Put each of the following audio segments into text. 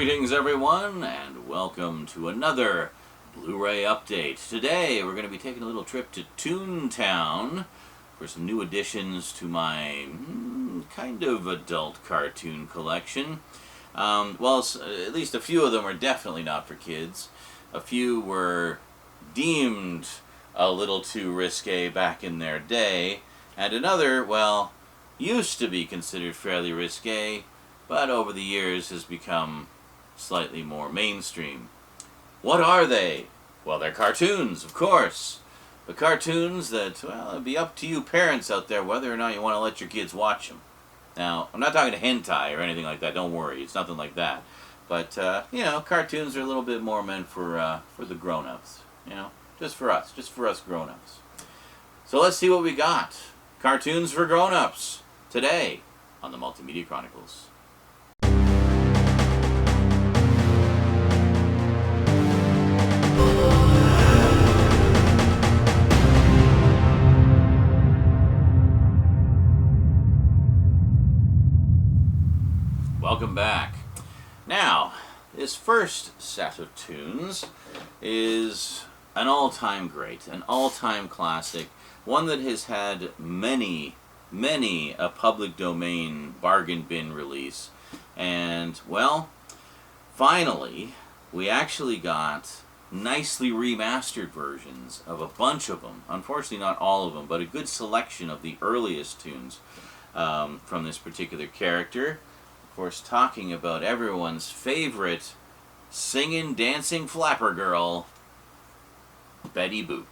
Greetings everyone, and welcome to another Blu-ray update. Today we're going to be taking a little trip to Toontown for some new additions to my kind of adult cartoon collection. Well, at least a few of them are definitely not for kids. A few were deemed a little too risque back in their day, and another, well, used to be considered fairly risque, but over the years has become slightly more mainstream. What are they? Well, they're cartoons, of course. But cartoons that, well, it'd be up to you parents out there whether or not you want to let your kids watch them. Now, I'm not talking to hentai or anything like that, don't worry, it's nothing like that. But, you know, cartoons are a little bit more meant for the grown-ups, you know, just for us grown-ups. So let's see what we got. Cartoons for grown-ups, today on the Multimedia Chronicles. Welcome back. Now, this first set of tunes is an all-time great, an all-time classic, one that has had many a public domain bargain bin release. And, well, finally, we actually got nicely remastered versions of a bunch of them. Unfortunately, not all of them, but a good selection of the earliest tunes from this particular character. Of course, talking about everyone's favorite singing, dancing flapper girl, Betty Boop.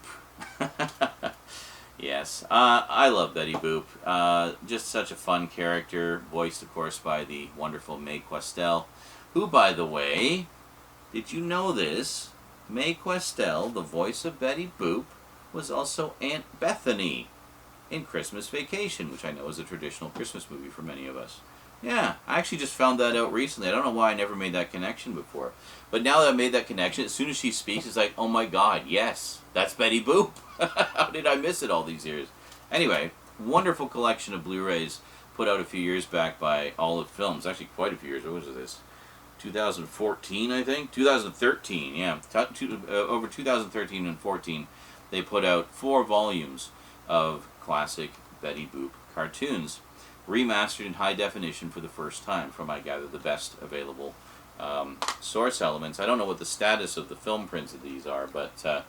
Yes, I love Betty Boop. Just such a fun character, voiced, of course, by the wonderful Mae Questel, who, by the way, did you know this? Mae Questel, the voice of Betty Boop, was also Aunt Bethany in Christmas Vacation, which I know is a traditional Christmas movie for many of us. Yeah, I actually just found that out recently. I don't know why I never made that connection before. But now that I made that connection, as soon as she speaks, it's like, oh my god, yes, that's Betty Boop. How did I miss it all these years? Anyway, wonderful collection of Blu-rays put out a few years back by Olive Films. Actually, quite a few years. What was this? 2014, I think? 2013, yeah. Over 2013 and 14, they put out 4 volumes of classic Betty Boop cartoons, remastered in high definition for the first time from, I gather, the best available source elements. I don't know what the status of the film prints of these are, but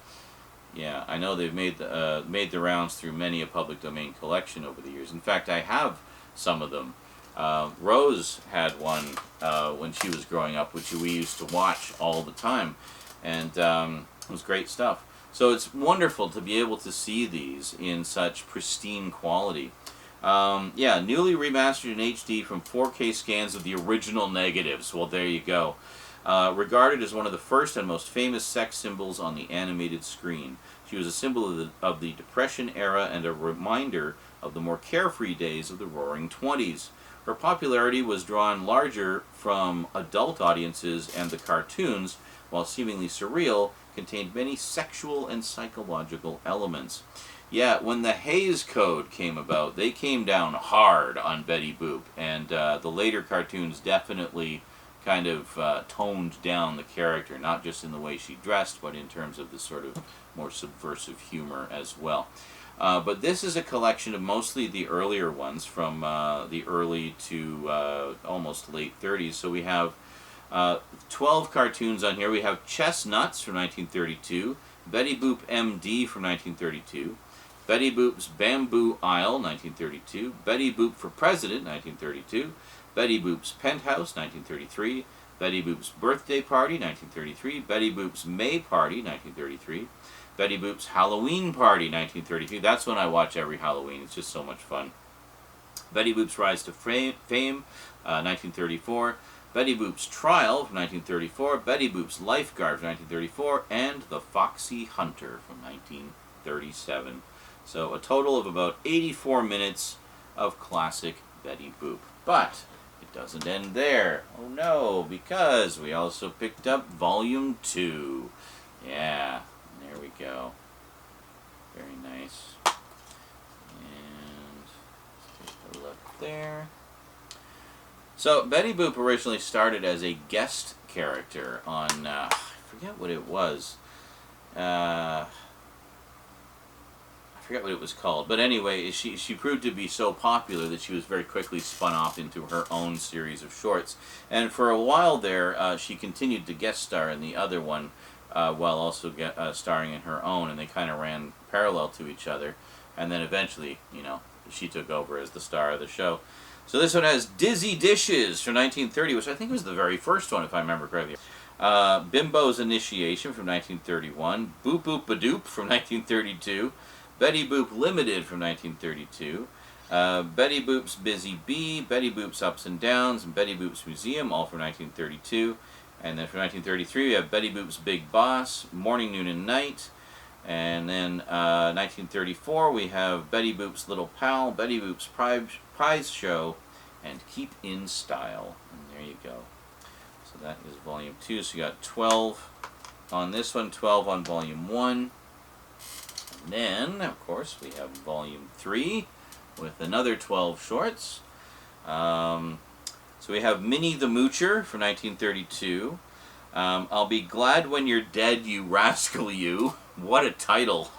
yeah, I know they've made the rounds through many a public domain collection over the years. In fact, I have some of them. Rose had one when she was growing up, which we used to watch all the time, and it was great stuff. So it's wonderful to be able to see these in such pristine quality. Yeah, newly remastered in HD from 4K scans of the original negatives. Well, there you go. Regarded as one of the first and most famous sex symbols on the animated screen. She was a symbol of the Depression era and a reminder of the more carefree days of the Roaring '20s. Her popularity was drawn larger from adult audiences, and the cartoons, while seemingly surreal, contained many sexual and psychological elements. Yeah, when the Hays Code came about, they came down hard on Betty Boop, and the later cartoons definitely kind of toned down the character, not just in the way she dressed, but in terms of the sort of more subversive humor as well. But this is a collection of mostly the earlier ones from the early to almost late 30s. So we have 12 cartoons on here. We have Chestnuts from 1932, Betty Boop MD from 1932, Betty Boop's Bamboo Isle, 1932, Betty Boop for President, 1932, Betty Boop's Penthouse, 1933, Betty Boop's Birthday Party, 1933, Betty Boop's May Party, 1933, Betty Boop's Halloween Party, 1933. That's when I watch every Halloween. It's just so much fun. Betty Boop's Rise to Fame, 1934, Betty Boop's Trial from 1934, Betty Boop's Lifeguard from 1934, and The Foxy Hunter from 1937. So a total of about 84 minutes of classic Betty Boop. But it doesn't end there. Oh no, because we also picked up Volume 2. Yeah, there we go. Very nice. And let's take a look there. So Betty Boop originally started as a guest character on, I forget what it was. I forget what it was called. But anyway, she proved to be so popular that she was very quickly spun off into her own series of shorts. And for a while there, she continued to guest star in the other one while also starring in her own. And they kind of ran parallel to each other. And then eventually, you know, she took over as the star of the show. So this one has Dizzy Dishes from 1930, which I think was the very first one, if I remember correctly. Bimbo's Initiation from 1931. Boop Boop Badoop from 1932. Betty Boop Limited from 1932. Betty Boop's Busy Bee, Betty Boop's Ups and Downs, and Betty Boop's Museum, all from 1932. And then from 1933, we have Betty Boop's Big Boss, Morning, Noon, and Night. And then 1934, we have Betty Boop's Little Pal, Betty Boop's Prize Show, and Keep in Style. And there you go. So that is Volume 2. So you got 12 on this one, 12 on Volume 1. And then, of course, we have Volume 3 with another 12 shorts. So we have Minnie the Moocher from 1932. I'll Be Glad When You're Dead, You Rascal You. What a title.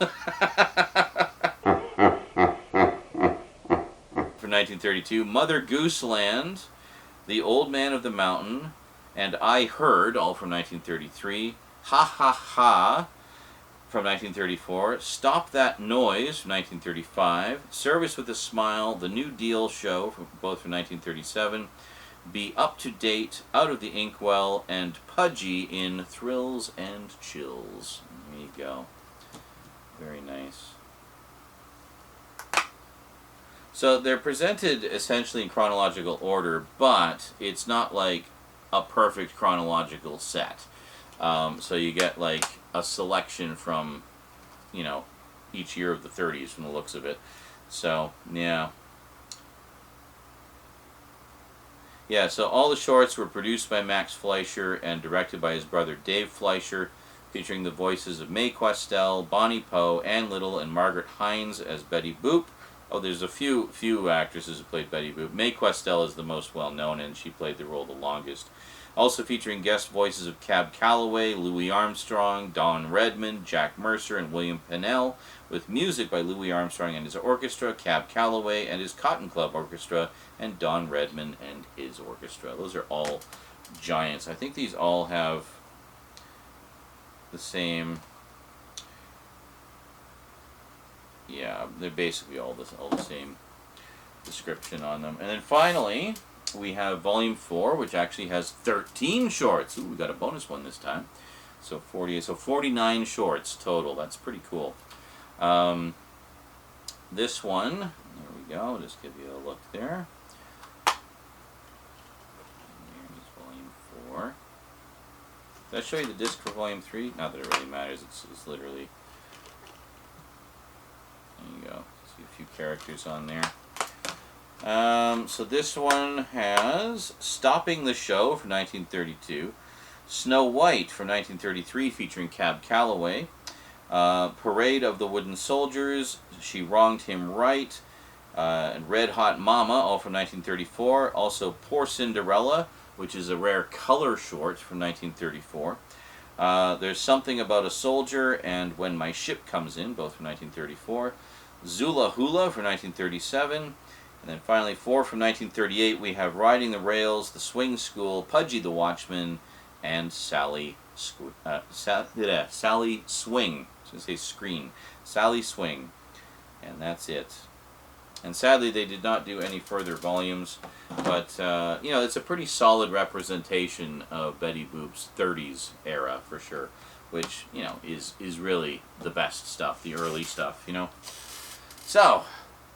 From 1932. Mother Gooseland, The Old Man of the Mountain, and I Heard, all from 1933. Ha Ha Ha from 1934. Stop That Noise from 1935. Service with a Smile, The New Deal Show, both from 1937. Be Up to Date, Out of the Inkwell, and Pudgy in Thrills and Chills. There you go. Very nice. So they're presented essentially in chronological order, but it's not like a perfect chronological set. So you get like a selection from, you know, each year of the 30s from the looks of it. So, yeah. Yeah, so all the shorts were produced by Max Fleischer and directed by his brother Dave Fleischer, featuring the voices of Mae Questel, Bonnie Poe, Ann Little, and Margaret Hines as Betty Boop. Oh, there's a few actresses who played Betty Boop. Mae Questel is the most well-known, and she played the role the longest. Also featuring guest voices of Cab Calloway, Louis Armstrong, Don Redmond, Jack Mercer, and William Pennell, with music by Louis Armstrong and his orchestra, Cab Calloway and his Cotton Club Orchestra, and Don Redmond and his orchestra. Those are all giants. I think these all have the same... Yeah, they're basically all the same description on them. And then finally, we have Volume 4, which actually has 13 shorts. Ooh, we got a bonus one this time. So 49 shorts total. That's pretty cool. This one, there we go. I'll just give you a look there. Here's Volume 4. Did I show you the disc for Volume 3? Not that it really matters. It's literally... There you go. See a few characters on there. So this one has Stopping the Show from 1932, Snow White from 1933 featuring Cab Calloway, Parade of the Wooden Soldiers, She Wronged Him Right, and Red Hot Mama, all from 1934. Also Poor Cinderella, which is a rare color short from 1934. There's Something About a Soldier and When My Ship Comes In, both from 1934. Zula Hula from 1937. And then finally 4 from 1938, we have Riding the Rails, The Swing School, Pudgy the Watchman, and Sally Swing. I was going to say Screen. Sally Swing. And that's it. And sadly, they did not do any further volumes, but, you know, it's a pretty solid representation of Betty Boop's 30s era, for sure, which, you know, is really the best stuff, the early stuff, you know. So,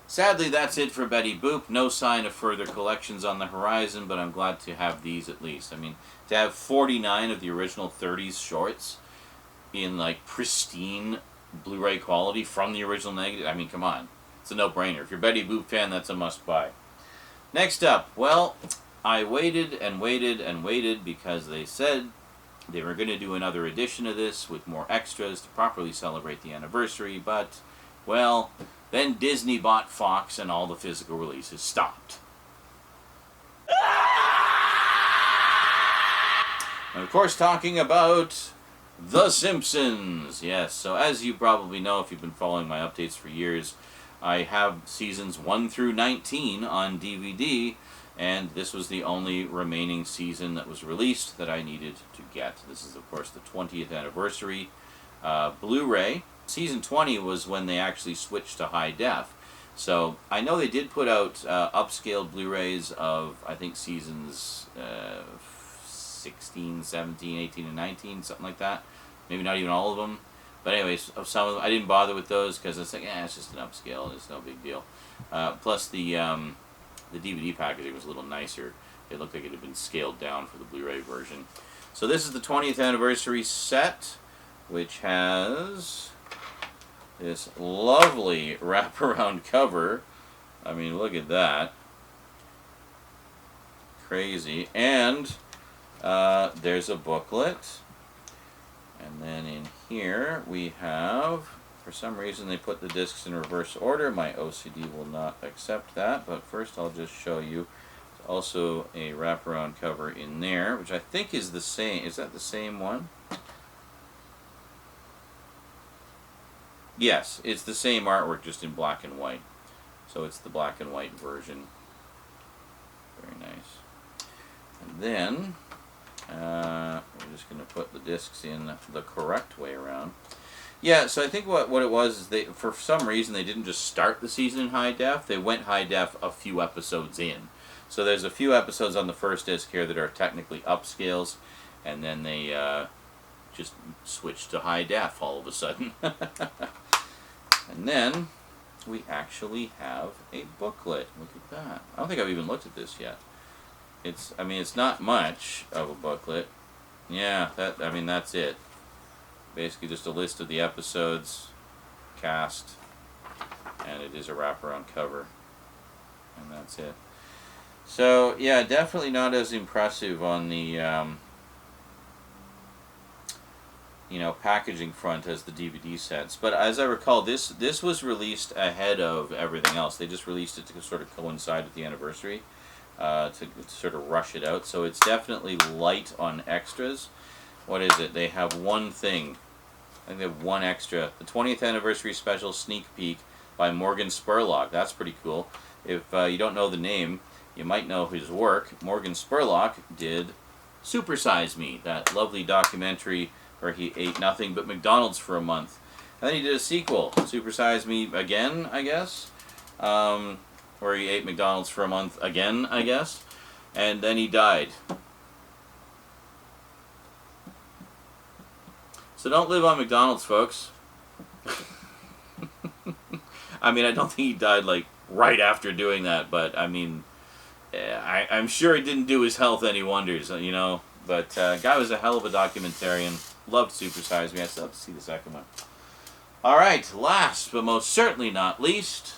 sadly, that's it for Betty Boop. No sign of further collections on the horizon, but I'm glad to have these at least. I mean, to have 49 of the original 30s shorts in, like, pristine Blu-ray quality from the original negative, I mean, come on. It's a no-brainer. If you're a Betty Boop fan, that's a must-buy. Next up, well, I waited and waited and waited because they said they were going to do another edition of this with more extras to properly celebrate the anniversary, but, well, then Disney bought Fox and all the physical releases stopped. And of course, talking about The Simpsons. Yes, so as you probably know if you've been following my updates for years, I have seasons 1 through 19 on DVD, and this was the only remaining season that was released that I needed to get. This is, of course, the 20th anniversary Blu-ray. Season 20 was when they actually switched to high def. So I know they did put out upscaled Blu-rays of, I think, seasons 16, 17, 18, and 19, something like that. Maybe not even all of them. But anyways, some of them, I didn't bother with those because it's like, it's just an upscale. It's no big deal. Plus the DVD packaging was a little nicer. It looked like it had been scaled down for the Blu-ray version. So this is the 20th anniversary set, which has this lovely wraparound cover. I mean, look at that. Crazy. And there's a booklet. And then in here we have, for some reason they put the discs in reverse order. My OCD will not accept that, but first I'll just show you. There's also a wraparound cover in there, which I think is the same. Is that the same one? Yes, it's the same artwork, just in black and white. So it's the black and white version. Very nice. And then we're just going to put the discs in the correct way around. Yeah, so I think what it was is they, for some reason, they didn't just start the season in high def. They went high def a few episodes in. So there's a few episodes on the first disc here that are technically upscales, and then they just switched to high def all of a sudden. And then we actually have a booklet. Look at that. I don't think I've even looked at this yet. I mean, it's not much of a booklet. Yeah, that's it. Basically just a list of the episodes, cast, and it is a wraparound cover. And that's it. So, yeah, definitely not as impressive on the, packaging front as the DVD sets. But as I recall, this was released ahead of everything else. They just released it to sort of coincide with the anniversary. To sort of rush it out. So it's definitely light on extras. What is it? They have one thing. I think they have one extra. The 20th anniversary special sneak peek by Morgan Spurlock. That's pretty cool. If you don't know the name, you might know his work. Morgan Spurlock did Super Size Me, that lovely documentary where he ate nothing but McDonald's for a month. And then he did a sequel, Super Size Me Again, I guess. Where he ate McDonald's for a month again, I guess. And then he died. So don't live on McDonald's, folks. I mean, I don't think he died, like, right after doing that, but, I mean, I'm sure it didn't do his health any wonders, you know. But guy was a hell of a documentarian. Loved Super Size Me. I still have to see the second one. All right, last but most certainly not least,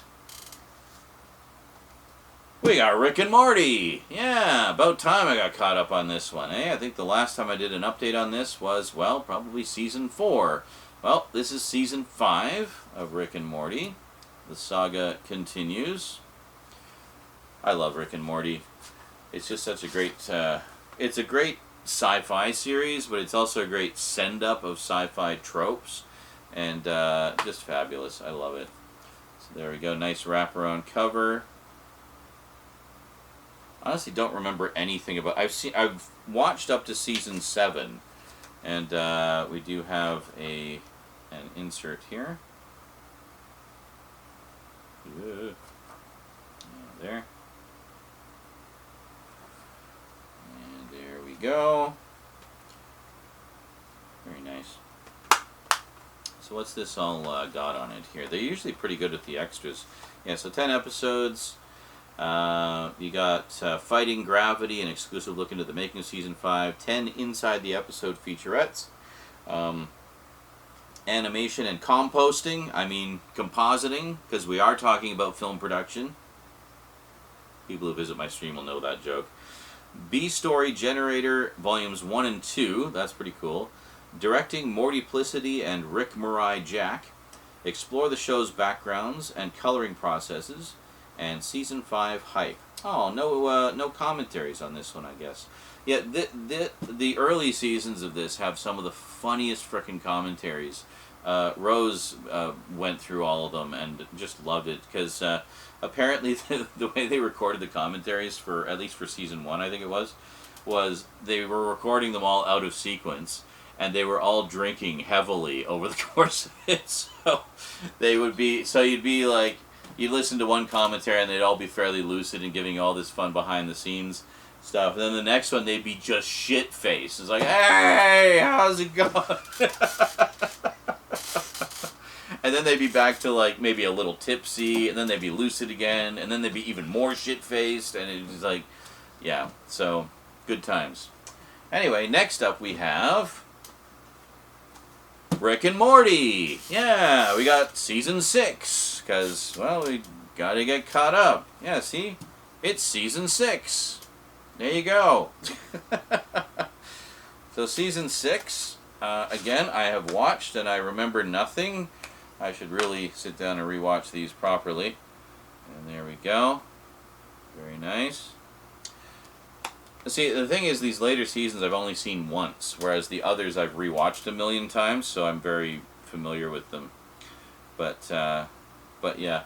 we got Rick and Morty. Yeah, about time I got caught up on this one. I think the last time I did an update on this was, well, probably season 4. Well, this is season 5 of Rick and Morty. The saga continues. I love Rick and Morty. It's just such a great, it's a great sci-fi series, but it's also a great send-up of sci-fi tropes. And just fabulous. I love it. So there we go. Nice wraparound cover. Honestly, don't remember anything about. I've watched up to season 7, and we do have an insert here. There. And there we go. Very nice. So what's this all got on it here? They're usually pretty good with the extras. Yeah, so 10 episodes. You got Fighting Gravity, an exclusive look into the making of Season 5, 10 inside the episode featurettes, animation and composting, compositing, because we are talking about film production. People who visit my stream will know that joke. B-Story Generator Volumes 1 and 2, that's pretty cool. Directing Mortyplicity and Rick Murai Jack. Explore the show's backgrounds and coloring processes. And Season 5 hype. Oh, no commentaries on this one, I guess. Yeah, the early seasons of this have some of the funniest frickin' commentaries. Rose went through all of them and just loved it because apparently the way they recorded the commentaries for at least for season 1, I think it was they were recording them all out of sequence, and they were all drinking heavily over the course of it. So they would be you'd be like you'd listen to one commentary and they'd all be fairly lucid and giving all this fun behind the scenes stuff. And then the next one they'd be just shit faced. It's like, hey, how's it going? And then they'd be back to like maybe a little tipsy, and then they'd be lucid again, and then they'd be even more shit faced, and it was like, yeah. So good times. Anyway, next up we have Rick and Morty. Yeah, we got season 6 because well we gotta get caught up. Yeah, see, it's season 6. There you go. So season 6, again, I have watched and I remember nothing. I should really sit down and rewatch these properly. And there we go. Very nice. See, the thing is, these later seasons I've only seen once, whereas the others I've rewatched a million times, so I'm very familiar with them. But yeah.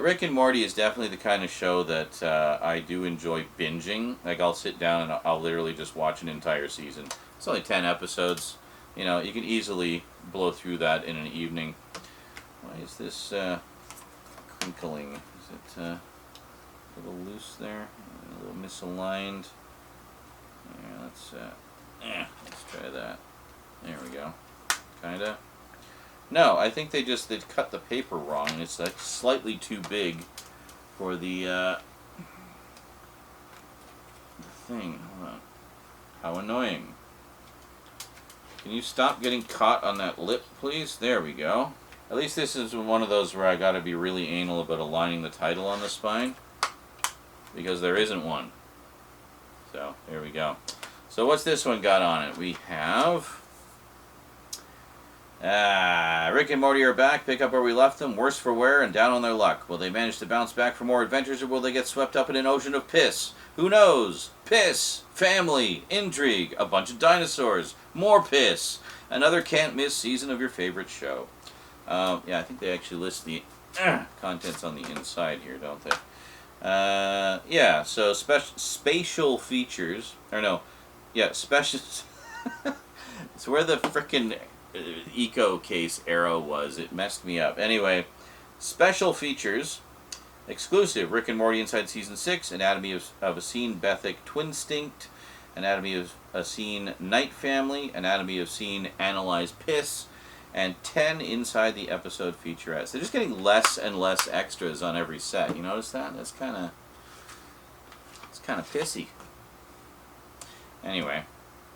Rick and Morty is definitely the kind of show that I do enjoy binging. Like, I'll sit down and I'll literally just watch an entire season. It's only 10 episodes. You know, you can easily blow through that in an evening. Why is this crinkling? Is it a little loose there? A little misaligned? Yeah, let's try that. There we go. Kinda. No, I think they'd cut the paper wrong. It's like slightly too big for the thing. Hold on. How annoying. Can you stop getting caught on that lip, please? There we go. At least this is one of those where I gotta be really anal about aligning the title on the spine, because there isn't one. So, there we go. So what's this one got on it? We have Rick and Morty are back, pick up where we left them, worse for wear and down on their luck. Will they manage to bounce back for more adventures, or will they get swept up in an ocean of piss? Who knows? Piss, family, intrigue, a bunch of dinosaurs, more piss. Another can't-miss season of your favorite show. Yeah, I think they actually list the contents on the inside here, don't they? Yeah, so spatial features, or no, yeah, special. It's where the frickin' eco case arrow was. It messed me up. Anyway, special features, exclusive Rick and Morty Inside Season 6, Anatomy of a Scene Bethic Twinstinct, Anatomy of a Scene Night Family, Anatomy of Scene Analyze Piss, and 10 Inside the Episode featurettes. They're just getting less and less extras on every set. You notice that? It's kind of pissy. Anyway,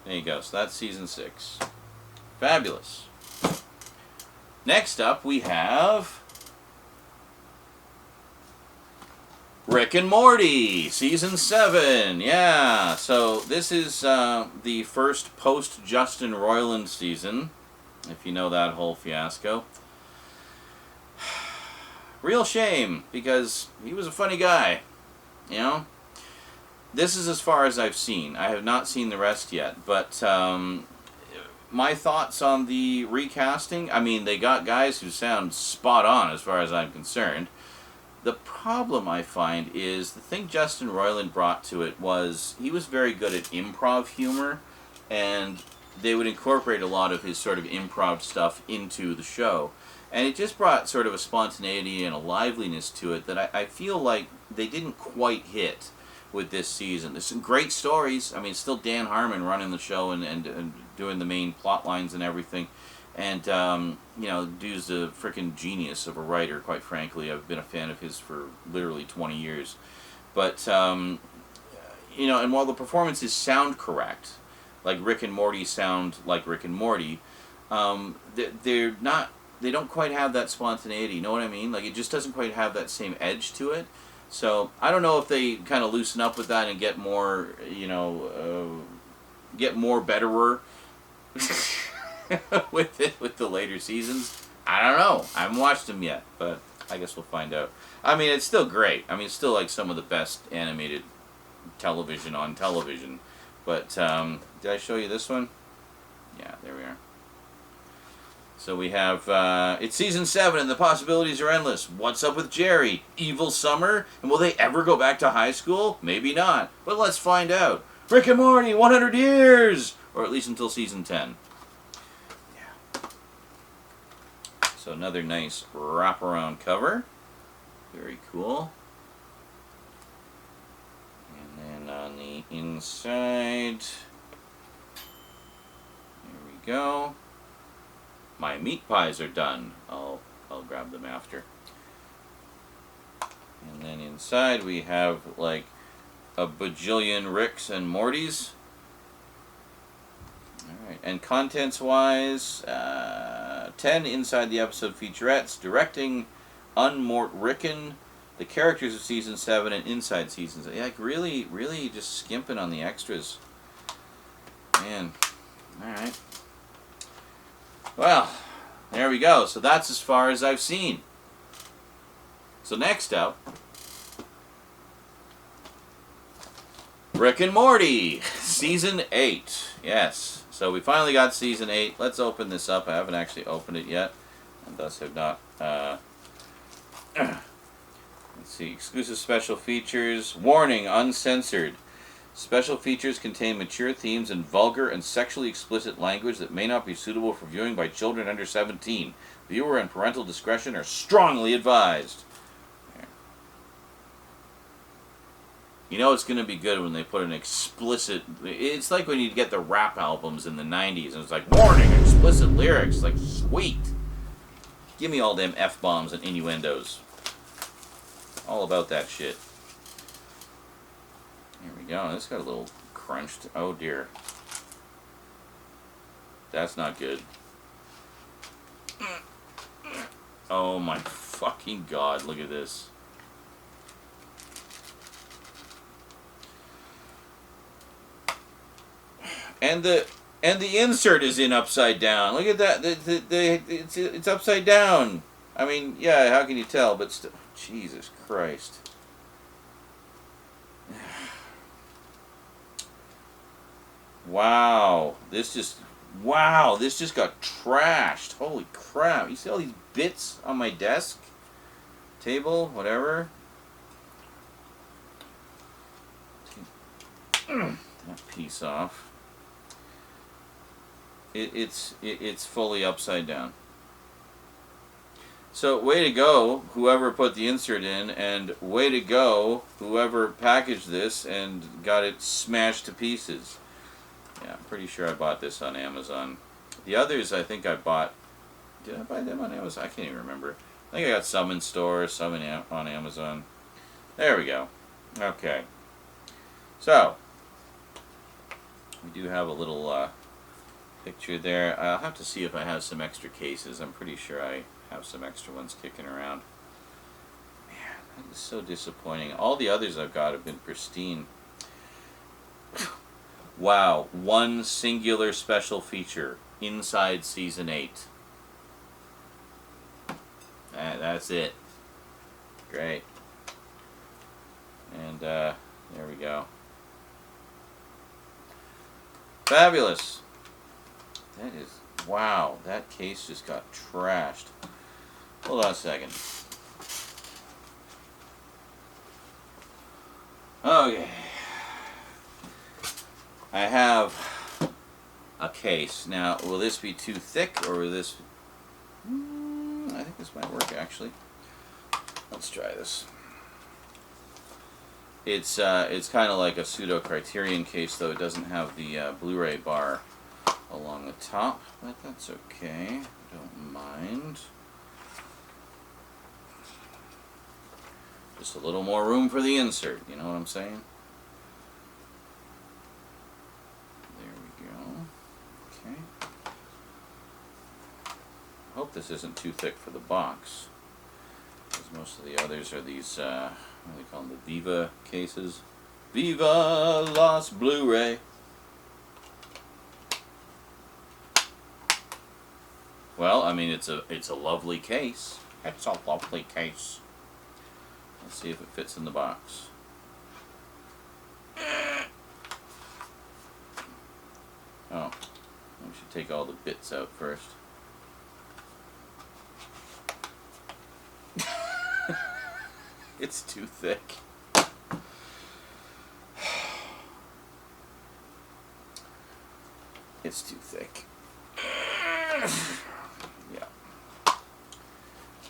there you go. So that's Season 6. Fabulous. Next up, we have Rick and Morty, Season 7. Yeah, so this is the first post-Justin Roiland season, if you know that whole fiasco. Real shame, because he was a funny guy, you know? This is as far as I've seen. I have not seen the rest yet, but my thoughts on the recasting, I mean, they got guys who sound spot on as far as I'm concerned. The problem I find is the thing Justin Roiland brought to it was he was very good at improv humor, and they would incorporate a lot of his sort of improv stuff into the show. And it just brought sort of a spontaneity and a liveliness to it that I feel like they didn't quite hit with this season. There's some great stories. I mean, still Dan Harmon running the show and doing the main plot lines and everything. And, you know, dude's a freaking genius of a writer, quite frankly. I've been a fan of his for literally 20 years. But, you know, and while the performances sound correct, like Rick and Morty sound like Rick and Morty, they're not, they don't quite have that spontaneity, you know what I mean? Like, it just doesn't quite have that same edge to it. So, I don't know if they kind of loosen up with that and get more, you know, get more betterer with the later seasons. I don't know. I haven't watched them yet, but I guess we'll find out. I mean, it's still great. I mean, it's still like some of the best animated television on television. But did I show you this one? Yeah, there we are. So we have, it's season 7 and the possibilities are endless. What's up with Jerry? Evil summer? And will they ever go back to high school? Maybe not. But let's find out. Rick and Morty, 100 years! Or at least until season 10. Yeah. So another nice wraparound cover. Very cool. And then on the inside, there we go. My meat pies are done. I'll grab them after. And then inside we have like a bajillion Ricks and Mortys. Alright, and contents-wise, 10 inside the episode featurettes, directing Unmort Ricken, the characters of season 7 and inside season 7. Yeah, like really just skimping on the extras. Man, alright. Well, there we go. So that's as far as I've seen. So next up, Rick and Morty, Season 8. Yes. So we finally got Season 8. Let's open this up. I haven't actually opened it yet, and thus have not. Let's see. Exclusive special features. Warning, uncensored. Special features contain mature themes and vulgar and sexually explicit language that may not be suitable for viewing by children under 17. Viewer and parental discretion are strongly advised. You know it's going to be good when they put an explicit... It's like when you get the rap albums in the 90s and it's like, warning, explicit lyrics. Like, sweet. Give me all them F-bombs and innuendos. All about that shit. Here we go. This got a little crunched. Oh dear. That's not good. Oh my fucking god, look at this. And the insert is in upside down. Look at that. It's upside down. I mean, yeah, how can you tell? But still, Jesus Christ. Wow, this just got trashed. Holy crap. You see all these bits on my desk? Table, whatever. That piece off. It's fully upside down. So, way to go, whoever put the insert in, and way to go, whoever packaged this and got it smashed to pieces. Yeah, I'm pretty sure I bought this on Amazon. The others I think I bought... Did I buy them on Amazon? I can't even remember. I think I got some in stores, some on Amazon. There we go. Okay. So, we do have a little picture there. I'll have to see if I have some extra cases. I'm pretty sure I have some extra ones kicking around. Man, that is so disappointing. All the others I've got have been pristine. Wow, one singular special feature inside Season 8. That's it. Great. And there we go. Fabulous. That is, wow, that case just got trashed. Hold on a second. Okay. I have a case. Now, will this be too thick, or will this... I think this might work, actually. Let's try this. It's kind of like a pseudo-Criterion case, though it doesn't have the Blu-ray bar along the top, but that's okay. Don't mind. Just a little more room for the insert, you know what I'm saying? I hope this isn't too thick for the box, because most of the others are these, what do they call them, the Viva cases? Viva Las Blu-ray! Well, I mean, it's a lovely case. It's a lovely case. Let's see if it fits in the box. Oh, we should take all the bits out first. It's too thick. It's too thick. Yeah.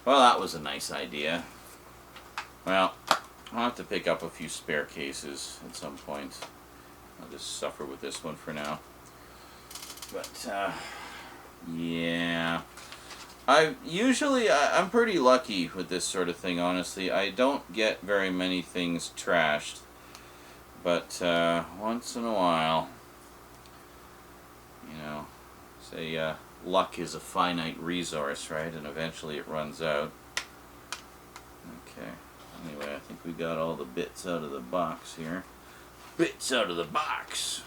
Well, that was a nice idea. Well, I'll have to pick up a few spare cases at some point. I'll just suffer with this one for now. But, yeah. I'm pretty lucky with this sort of thing, honestly. I don't get very many things trashed. But, once in a while, you know, say, luck is a finite resource, right? And eventually it runs out. Okay. Anyway, I think we got all the bits out of the box here. Bits out of the box!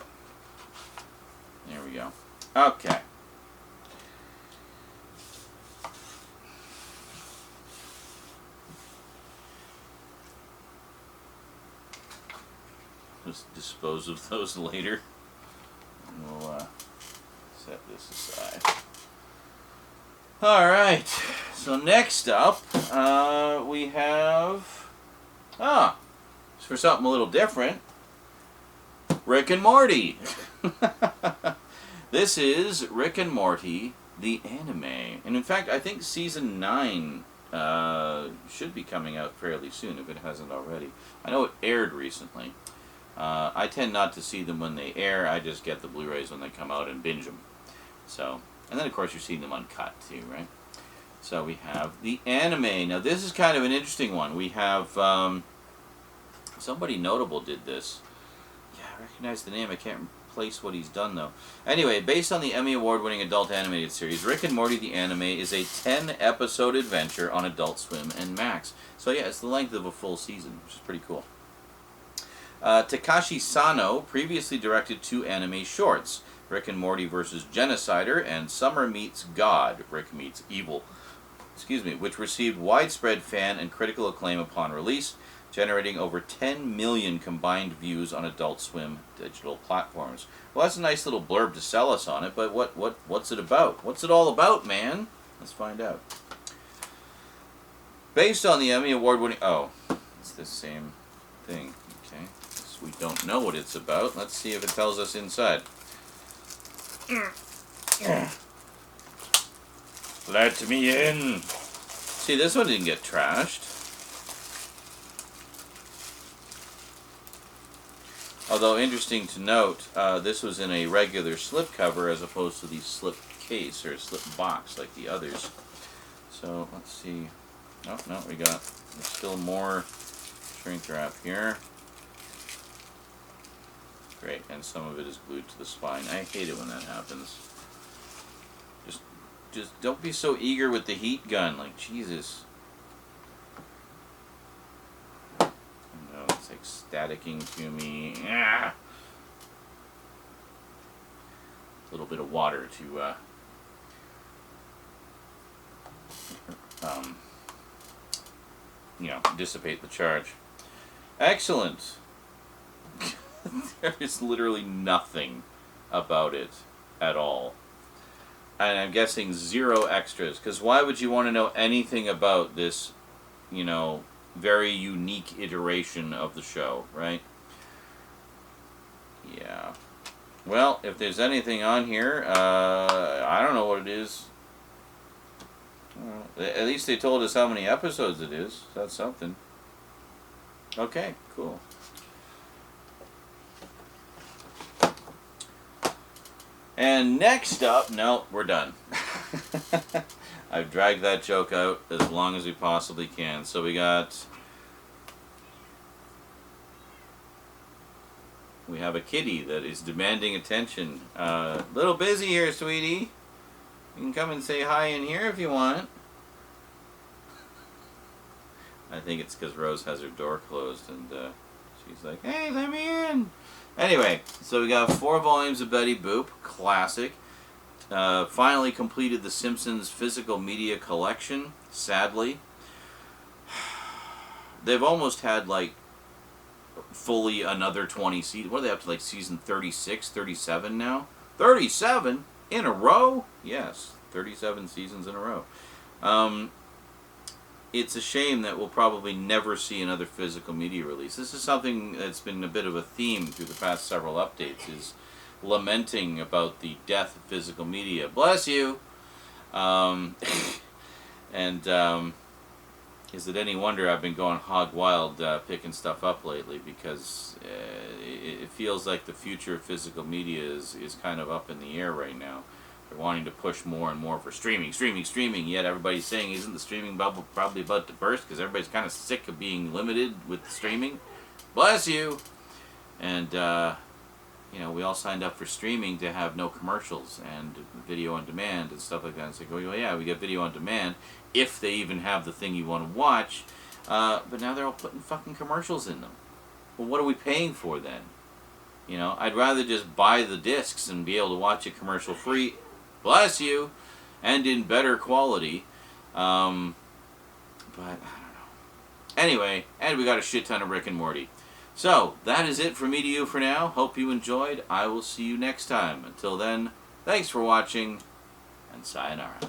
There we go. Okay. Let's dispose of those later. And we'll set this aside. Alright, so next up, we have, it's for something a little different, Rick and Morty. This is Rick and Morty, the anime. And in fact, I think season 9 should be coming out fairly soon, if it hasn't already. I know it aired recently. I tend not to see them when they air. I just get the Blu-rays when they come out and binge them. So, and then of course you're seeing them uncut too, right? So we have the anime. Now this is kind of an interesting one. We have, somebody notable did this. Yeah, I recognize the name. I can't place what he's done though. Anyway, based on the Emmy Award-winning adult animated series, Rick and Morty the Anime is a 10-episode adventure on Adult Swim and Max. So yeah, it's the length of a full season, which is pretty cool. Takashi Sano previously directed 2 anime shorts, Rick and Morty vs. Genocider and Summer Meets God, Rick Meets Evil, which received widespread fan and critical acclaim upon release, generating over 10 million combined views on Adult Swim digital platforms. Well, that's a nice little blurb to sell us on it, but what's it about? What's it all about, man? Let's find out. Based on the Emmy Award-winning... Oh, it's the same thing. Okay. We don't know what it's about. Let's see if it tells us inside. Let me in. See, this one didn't get trashed. Although, interesting to note, this was in a regular slipcover as opposed to the slip case or slip box like the others. So, let's see. Oh, no, there's still more shrink wrap here. Great, and some of it is glued to the spine. I hate it when that happens. Just don't be so eager with the heat gun, like Jesus. No, it's like staticking to me. Ah! A little bit of water to dissipate the charge. Excellent. There is literally nothing about it at all. And I'm guessing 0 extras, because why would you want to know anything about this, very unique iteration of the show, right? Yeah. Well, if there's anything on here, I don't know what it is. Well, at least they told us how many episodes it is. That's something. Okay, cool. And next up, no, we're done. I've dragged that joke out as long as we possibly can. So we have a kitty that is demanding attention. Little busy here, sweetie. You can come and say hi in here if you want. I think it's because Rose has her door closed and she's like, hey, let me in. Anyway, so we got 4 volumes of Betty Boop, classic. Finally completed the Simpsons physical media collection, sadly. They've almost had, like, fully another 20 seasons. What are they up to, like, season 36, 37 now? 37 in a row? Yes, 37 seasons in a row. It's a shame that we'll probably never see another physical media release. This is something that's been a bit of a theme through the past several updates, is lamenting about the death of physical media. Bless you! Is it any wonder I've been going hog wild picking stuff up lately, because it feels like the future of physical media is kind of up in the air right now. They're wanting to push more and more for streaming, yet everybody's saying, isn't the streaming bubble probably about to burst, because everybody's kind of sick of being limited with streaming? Bless you! And, you know, we all signed up for streaming to have no commercials and video on demand and stuff like that. And so go, well, yeah, we get video on demand if they even have the thing you want to watch. But now they're all putting fucking commercials in them. Well, what are we paying for then? You know, I'd rather just buy the discs and be able to watch it commercial free. Bless you, and in better quality. But I don't know. Anyway, and we got a shit ton of Rick and Morty. So, that is it from me to you for now. Hope you enjoyed. I will see you next time. Until then, thanks for watching, and sayonara.